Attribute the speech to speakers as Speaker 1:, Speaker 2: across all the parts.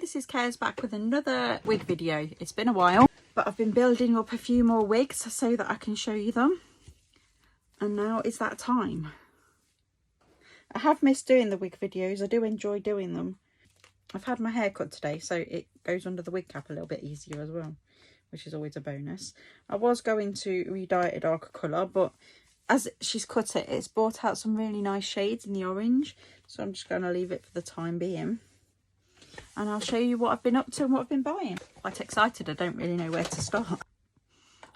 Speaker 1: this is Cares back with another wig video. It's been a while, but I've been building up a few more wigs so that I can show you them. And now it's that time. I have missed doing the wig videos. I do enjoy doing them. I've had my hair cut today, so it goes under the wig cap a little bit easier as well, which is always a bonus. I was going to re-dye it a darker colour, but as she's cut it, it's brought out some really nice shades in the orange. So I'm just going to leave it for the time being. And I'll show you what I've been up to and what I've been buying. Quite excited, I don't really know where to start.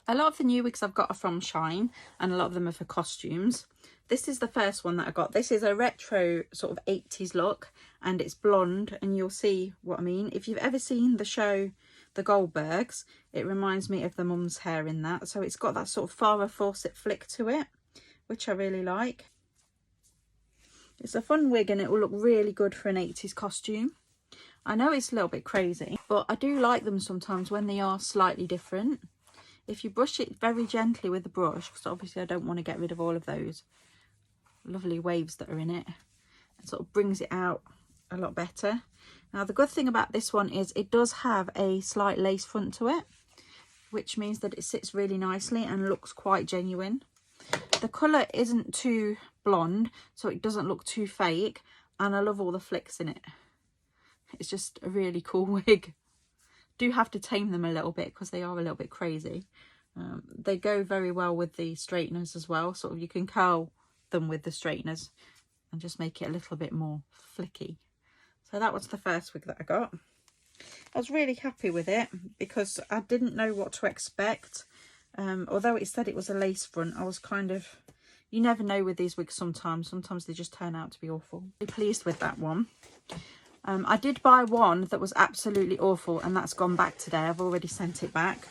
Speaker 1: A lot of the new wigs I've got are from Shine, and a lot of them are for costumes. This is the first one that I got. This is a retro sort of 80s look, and it's blonde, and you'll see what I mean. If you've ever seen the show The Goldbergs, it reminds me of the mum's hair in that. So it's got that sort of Farrah Fawcett flick to it, which I really like. It's a fun wig and it will look really good for an 80s costume. I know it's a little bit crazy, but I do like them sometimes when they are slightly different. If you brush it very gently with the brush, because obviously I don't want to get rid of all of those lovely waves that are in it, it sort of brings it out a lot better. Now the good thing about this one is it does have a slight lace front to it, which means that it sits really nicely and looks quite genuine. The colour isn't too blonde, so it doesn't look too fake, and I love all the flicks in it. It's just a really cool wig. Do have to tame them a little bit because they are a little bit crazy. They go very well with the straighteners as well, sort of you can curl them with the straighteners and just make it a little bit more flicky. So that was the first wig that I got. I was really happy with it because I didn't know what to expect. Although it said it was a lace front, I was kind of, you never know with these wigs sometimes they just turn out to be awful. Really pleased with that one. I did buy one that was absolutely awful, and that's gone back today. I've already sent it back.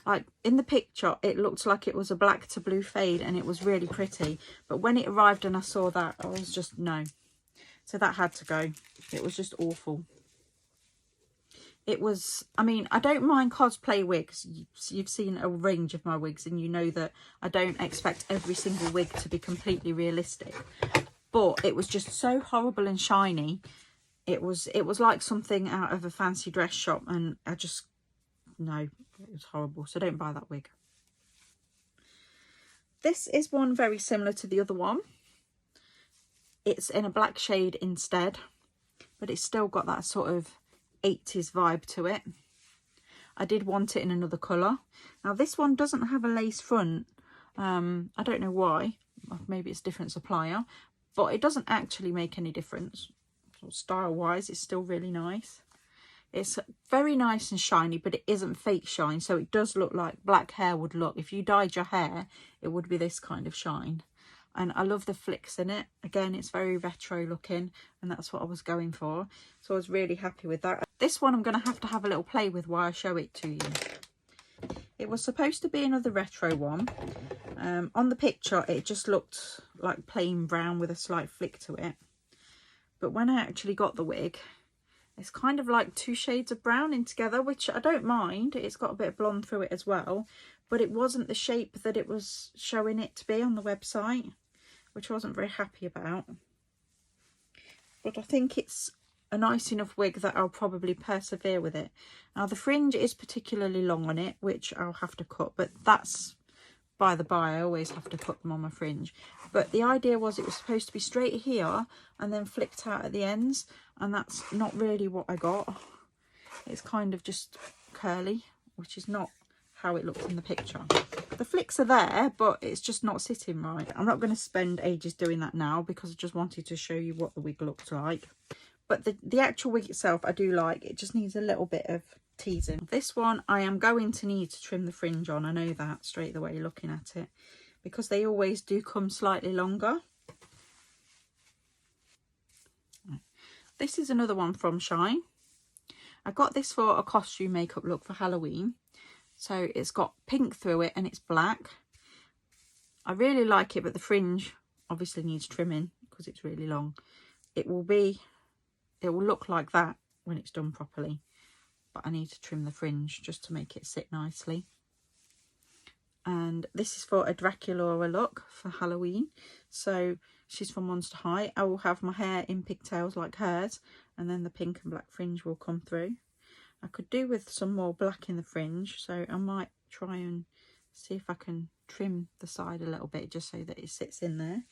Speaker 1: Like in the picture it looked like it was a black to blue fade and it was really pretty, but when it arrived and I saw that, I was just no. So that had to go. It was just awful. It was, I mean, I don't mind cosplay wigs. You've seen a range of my wigs and you know that I don't expect every single wig to be completely realistic. But it was just so horrible and shiny. It was like something out of a fancy dress shop, and I just, no, it was horrible. So don't buy that wig. This is one very similar to the other one. It's in a black shade instead, but it's still got that sort of 80s vibe to it. I did want it in another colour. Now this one doesn't have a lace front. I don't know why. Maybe it's a different supplier, but it doesn't actually make any difference. Style wise, it's still really nice. It's very nice and shiny, but it isn't fake shine, so it does look like black hair would look. If you dyed your hair, it would be this kind of shine. And I love the flicks in it. Again, it's very retro looking, and that's what I was going for. So I was really happy with that. This one I'm going to have a little play with while I show it to you. It was supposed to be another retro one. On the picture, it just looked like plain brown with a slight flick to it. But when I actually got the wig, it's kind of like two shades of brown in together, which I don't mind. It's got a bit of blonde through it as well. But it wasn't the shape that it was showing it to be on the website, which I wasn't very happy about. But I think it's a nice enough wig that I'll probably persevere with it. Now the fringe is particularly long on it, which I'll have to cut, but that's by the by. I always have to cut them on my fringe. But the idea was it was supposed to be straight here and then flicked out at the ends, and that's not really what I got. It's kind of just curly, which is not how it looks in the picture. The flicks are there, but it's just not sitting right. I'm not going to spend ages doing that now because I just wanted to show you what the wig looks like. But the actual wig itself I do like. It just needs a little bit of teasing. This one I am going to need to trim the fringe on. I know that straight away looking at it, because they always do come slightly longer. This is another one from Shine. I got this for a costume makeup look for Halloween. So it's got pink through it and it's black. I really like it, but the fringe obviously needs trimming because it's really long. It will look like that when it's done properly, but I need to trim the fringe just to make it sit nicely. And this is for a Draculaura look for Halloween. So she's from Monster High. I will have my hair in pigtails like hers, and then the pink and black fringe will come through. I could do with some more black in the fringe, so I might try and see if I can trim the side a little bit just so that it sits in there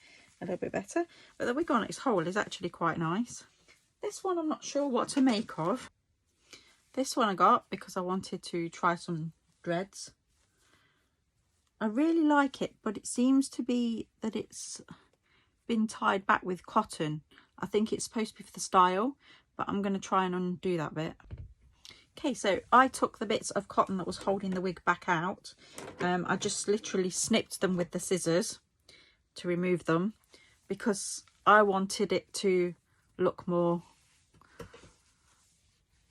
Speaker 1: a little bit better. But the wig on its whole is actually quite nice. This one I'm not sure what to make of. This one I got because I wanted to try some dreads. I really like it, but it seems to be that it's been tied back with cotton. I think it's supposed to be for the style, but I'm going to try and undo that bit. Okay, so I took the bits of cotton that was holding the wig back out. I just literally snipped them with the scissors to remove them because I wanted it to look more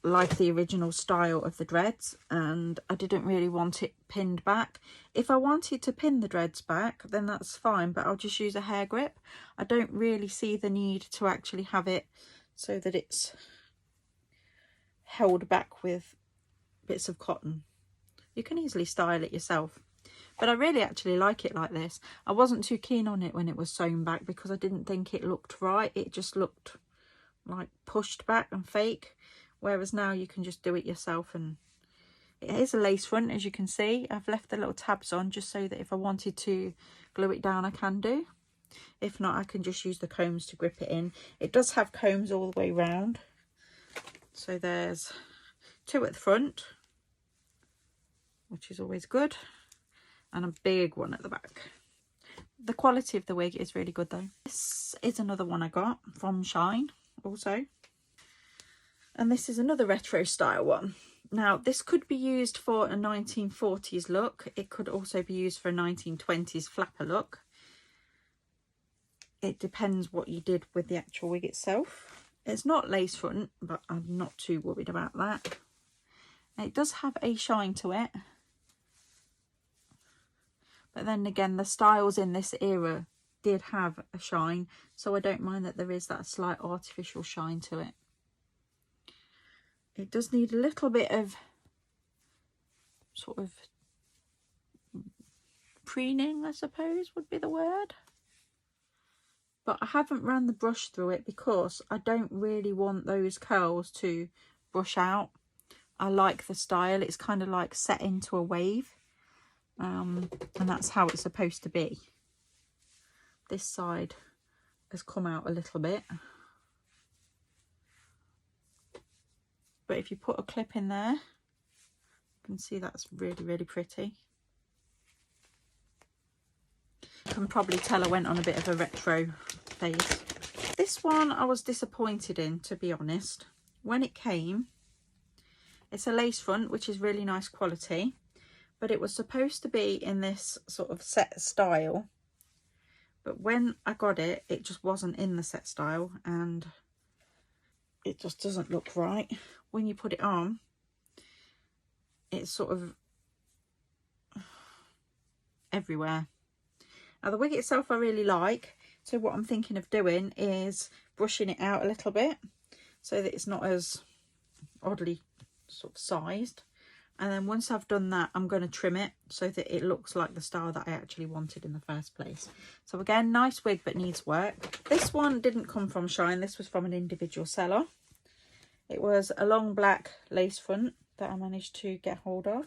Speaker 1: like the original style of the dreads, and I didn't really want it pinned back. If I wanted to pin the dreads back, then that's fine, but I'll just use a hair grip. I don't really see the need to actually have it so that it's held back with bits of cotton. You can easily style it yourself, but I really actually like it like this. I wasn't too keen on it when it was sewn back because I didn't think it looked right. It just looked like pushed back and fake, whereas now you can just do it yourself. And it is a lace front, as you can see. I've left the little tabs on just so that if I wanted to glue it down I can do. If not, I can just use the combs to grip it in. It does have combs all the way round. So there's 2 at the front, which is always good, and a big one at the back. The quality of the wig is really good though. This is another one I got from Shine also. And this is another retro style one. Now this could be used for a 1940s look. It could also be used for a 1920s flapper look. It depends what you did with the actual wig itself. It's not lace front, but I'm not too worried about that. It does have a shine to it. But then again, the styles in this era did have a shine, so I don't mind that there is that slight artificial shine to it. It does need a little bit of sort of preening, I suppose would be the word. But I haven't ran the brush through it because I don't really want those curls to brush out. I like the style. It's kind of like set into a wave. And that's how it's supposed to be. This side has come out a little bit. But if you put a clip in there, you can see that's really, really pretty. You can probably tell I went on a bit of a retro phase. This one I was disappointed in, to be honest. When it came, it's a lace front, which is really nice quality, but it was supposed to be in this sort of set style. But when I got it, it just wasn't in the set style, and it just doesn't look right. When you put it on, it's sort of everywhere. Now the wig itself I really like, so what I'm thinking of doing is brushing it out a little bit so that it's not as oddly sort of sized. And then once I've done that, I'm going to trim it so that it looks like the style that I actually wanted in the first place. So again, nice wig but needs work. This one didn't come from Shine, this was from an individual seller. It was a long black lace front that I managed to get hold of.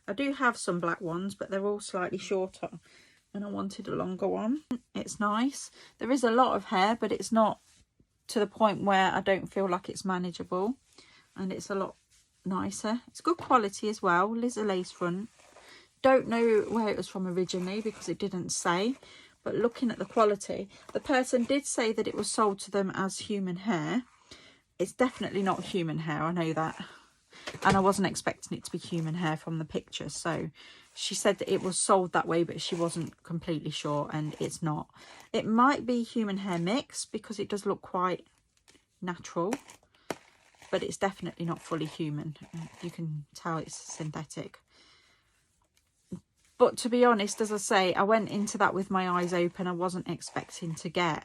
Speaker 1: I do have some black ones, but they're all slightly shorter and I wanted a longer one. It's nice. There is a lot of hair, but it's not to the point where I don't feel like it's manageable, and it's a lot nicer. It's good quality as well. Liz a lace front. Don't know where it was from originally because it didn't say, but looking at the quality, the person did say that it was sold to them as human hair. It's definitely not human hair, I know that. And I wasn't expecting it to be human hair from the picture, so she said that it was sold that way, but she wasn't completely sure, and it's not. It might be human hair mix because it does look quite natural, but it's definitely not fully human. You can tell it's synthetic. But to be honest, as I say, I went into that with my eyes open. I wasn't expecting to get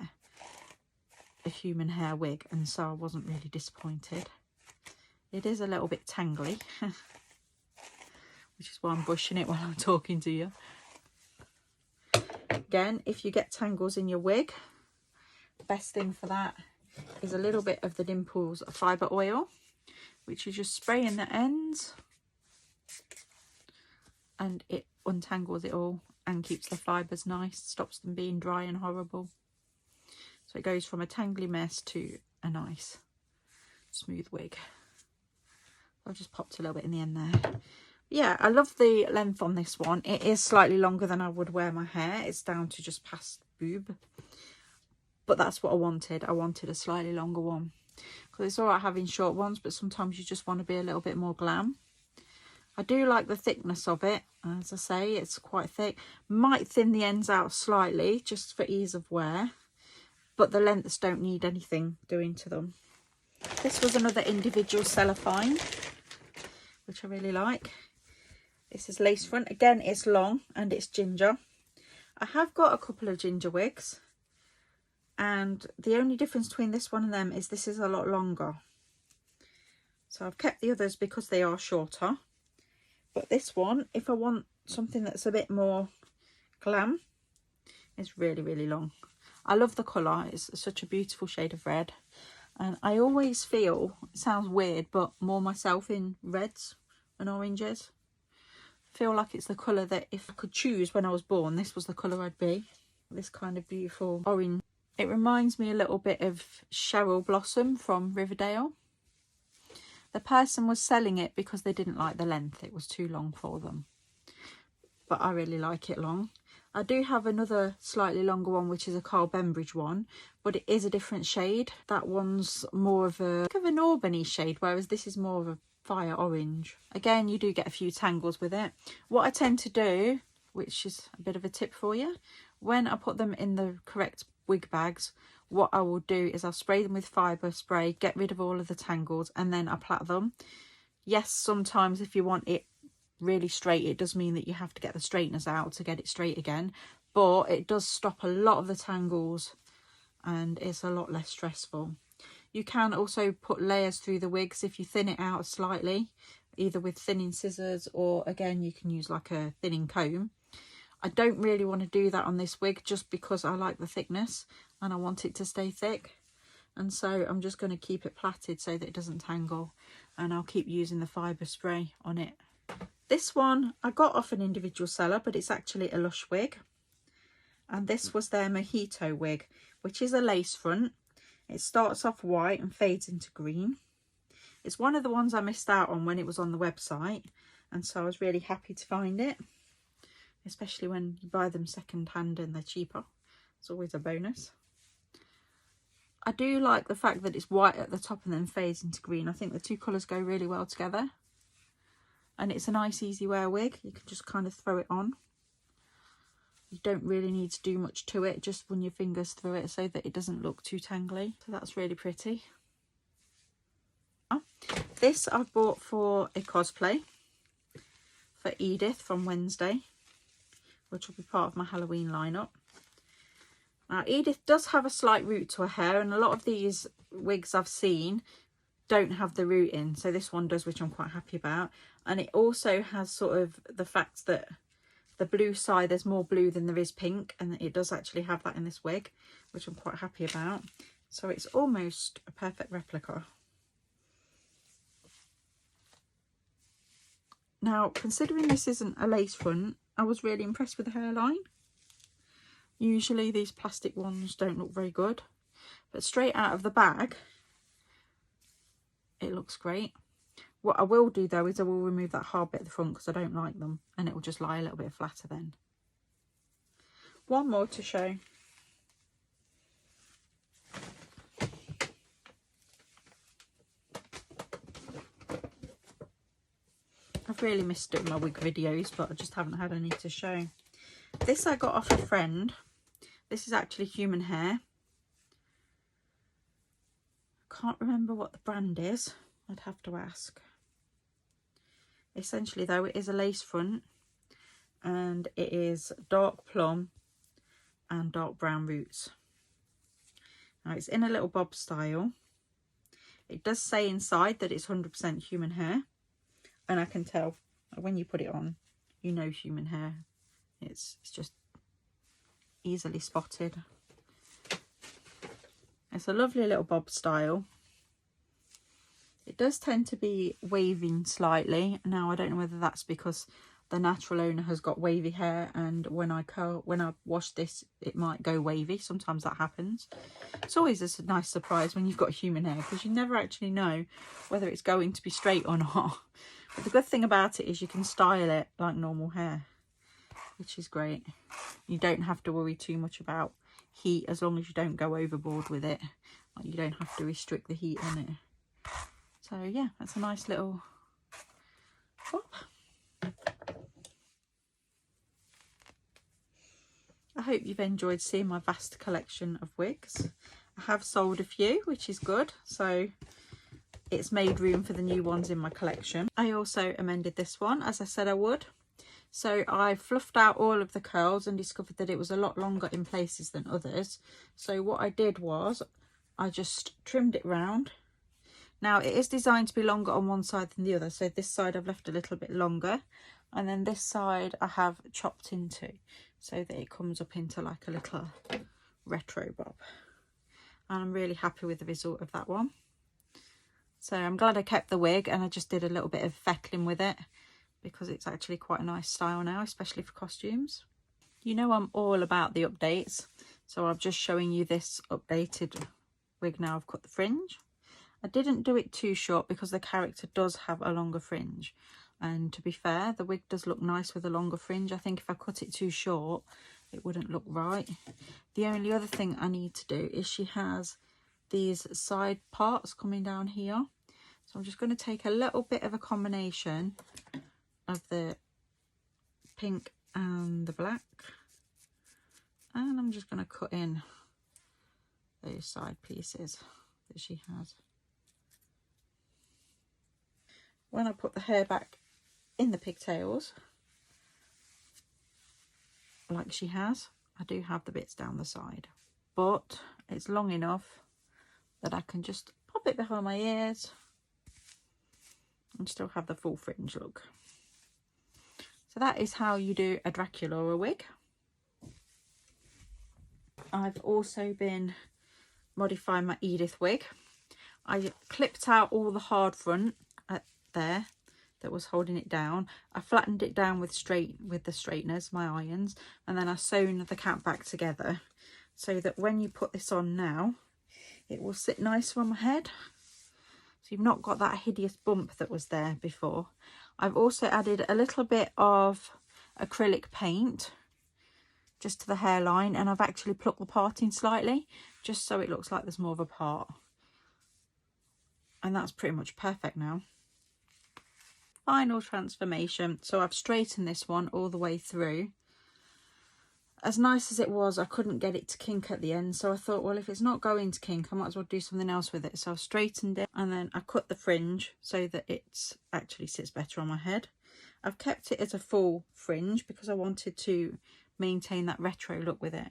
Speaker 1: a human hair wig, and so I wasn't really disappointed. It is a little bit tangly, which is why I'm brushing it while I'm talking to you. Again, if you get tangles in your wig, the best thing for that is a little bit of the Dimples fibre oil, which you just spray in the ends and it untangles it all and keeps the fibres nice, stops them being dry and horrible. So it goes from a tangly mess to a nice smooth wig. I've just popped a little bit in the end there. Yeah, I love the length on this one. It is slightly longer than I would wear my hair. It's down to just past boob. But that's what I wanted. I wanted a slightly longer one. Because it's alright having short ones, but sometimes you just want to be a little bit more glam. I do like the thickness of it. As I say, it's quite thick. Might thin the ends out slightly, just for ease of wear. But the lengths don't need anything doing to them. This was another individual seller find, which I really like. This is lace front. Again, it's long and it's ginger. I have got a couple of ginger wigs. And the only difference between this one and them is this is a lot longer. So I've kept the others because they are shorter. But this one, if I want something that's a bit more glam, is really, really long. I love the colour. It's such a beautiful shade of red. And I always feel, it sounds weird, but more myself in reds and oranges. I feel like it's the colour that if I could choose when I was born, this was the colour I'd be. This kind of beautiful orange. It reminds me a little bit of Cheryl Blossom from Riverdale. The person was selling it because they didn't like the length. It was too long for them. But I really like it long. I do have another slightly longer one, which is a Carl Bembridge one, but it is a different shade. That one's more of an Albany shade, whereas this is more of a fire orange. Again, you do get a few tangles with it. What I tend to do, which is a bit of a tip for you, when I put them in the correct wig bags, what I will do is I'll spray them with fibre spray, get rid of all of the tangles, and then I plait them. Yes, sometimes if you want it really straight, it does mean that you have to get the straighteners out to get it straight again, but it does stop a lot of the tangles and it's a lot less stressful. You can also put layers through the wigs if you thin it out slightly, either with thinning scissors or again you can use like a thinning comb. I don't really want to do that on this wig just because I like the thickness and I want it to stay thick. And so I'm just going to keep it plaited so that it doesn't tangle, and I'll keep using the fibre spray on it. This one I got off an individual seller, but it's actually a Lush wig. And this was their Mojito wig, which is a lace front. It starts off white and fades into green. It's one of the ones I missed out on when it was on the website, and so I was really happy to find it. Especially when you buy them second hand and they're cheaper. It's always a bonus. I do like the fact that it's white at the top and then fades into green. I think the two colours go really well together. And it's a nice easy wear wig. You can just kind of throw it on. You don't really need to do much to it. Just run your fingers through it so that it doesn't look too tangly. So that's really pretty. This I've bought for a cosplay for Edith from Wednesday, which will be part of my Halloween lineup. Now Edith does have a slight root to her hair, and a lot of these wigs I've seen don't have the root in, so this one does, which I'm quite happy about. And it also has sort of the fact that the blue side, there's more blue than there is pink, and it does actually have that in this wig, which I'm quite happy about. So it's almost a perfect replica. Now, considering this isn't a lace front, I was really impressed with the hairline. Usually these plastic ones don't look very good, but straight out of the bag, it looks great. What I will do though is I will remove that hard bit at the front because I don't like them, and it will just lie a little bit flatter then. One more to show. I've really missed doing my wig videos, but I just haven't had any to show. This I got off a friend. This is actually human hair. Can't remember what the brand is. I'd have to ask. Essentially though, it is a lace front, and it is dark plum and dark brown roots. Now it's in a little bob style. It does say inside that it's 100% human hair, and I can tell when you put it on, you know human hair. It's just easily spotted. It's a lovely little bob style. It does tend to be waving slightly. Now I don't know whether that's because the natural owner has got wavy hair, and when I wash this it might go wavy. Sometimes that happens. It's always a nice surprise when you've got human hair, because you never actually know whether it's going to be straight or not. But the good thing about it is you can style it like normal hair, which is great. You don't have to worry too much about heat, as long as you don't go overboard with it. Like, you don't have to restrict the heat on it. So yeah, that's a nice little bob. I hope you've enjoyed seeing my vast collection of wigs. I have sold a few, which is good, so it's made room for the new ones in my collection. I also amended this one, as I said I would. So I fluffed out all of the curls and discovered that it was a lot longer in places than others. So what I did was I just trimmed it round. Now it is designed to be longer on one side than the other, so this side I've left a little bit longer, and then this side I have chopped into, so that it comes up into like a little retro bob. And I'm really happy with the result of that one. So I'm glad I kept the wig, and I just did a little bit of fettling with it, because it's actually quite a nice style now, especially for costumes. You know I'm all about the updates, so I'm just showing you this updated wig now. I've cut the fringe. I didn't do it too short because the character does have a longer fringe, and to be fair, the wig does look nice with a longer fringe. I think if I cut it too short it wouldn't look right. The only other thing I need to do is she has these side parts coming down here, so I'm just going to take a little bit of a combination of the pink and the black, and I'm just going to cut in those side pieces that she has. When I put the hair back in the pigtails, like she has, I do have the bits down the side, but it's long enough that I can just pop it behind my ears and still have the full fringe look. So that is how you do a Draculaura wig. I've also been modifying my Edith wig. I clipped out all the hard front there that was holding it down. I flattened it down with the straighteners, my irons, and then I sewn the cap back together, so that when you put this on now it will sit nice on my head, so you've not got that hideous bump that was there before. I've also added a little bit of acrylic paint just to the hairline, and I've actually plucked the parting slightly just so it looks like there's more of a part, and that's pretty much perfect now. Final transformation. So I've straightened this one all the way through. As nice as it was, I couldn't get it to kink at the end, so I thought, well, if it's not going to kink, I might as well do something else with it. So I've straightened it, and then I cut the fringe so that it actually sits better on my head. I've kept it as a full fringe because I wanted to maintain that retro look with it,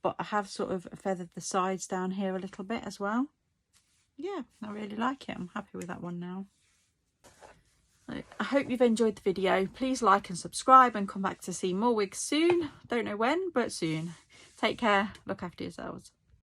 Speaker 1: but I have sort of feathered the sides down here a little bit as well. Yeah, I really like it. I'm happy with that one now. I hope you've enjoyed the video. Please like and subscribe, and come back to see more wigs soon. Don't know when, but soon. Take care. Look after yourselves.